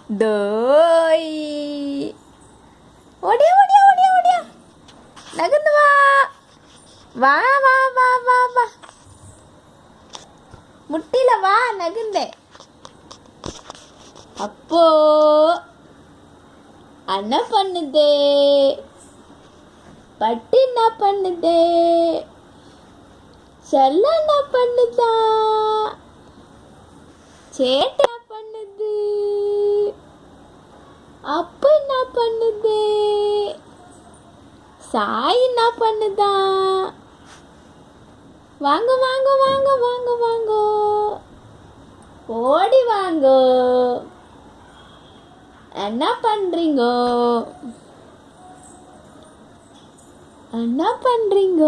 டோய் ஓடியா ஓடியா ஓடியா ஓடியா நகர்ந்து வா வா வா வா வா வா முட்டில வா நகர்ந்தேன் அப்போ அண்ணா பண்ணுதே பட்டு என்ன பண்ணுதே செல்ல என்ன பண்ணுதா சேட்டை பண்ணுது அப்ப என்ன பண்ணுது சாய் என்ன பண்ணுதா வாங்க வாங்க வாங்க வாங்க வாங்க ஓடி வாங்க என்ன பண்றீங்க என்ன பண்றீங்க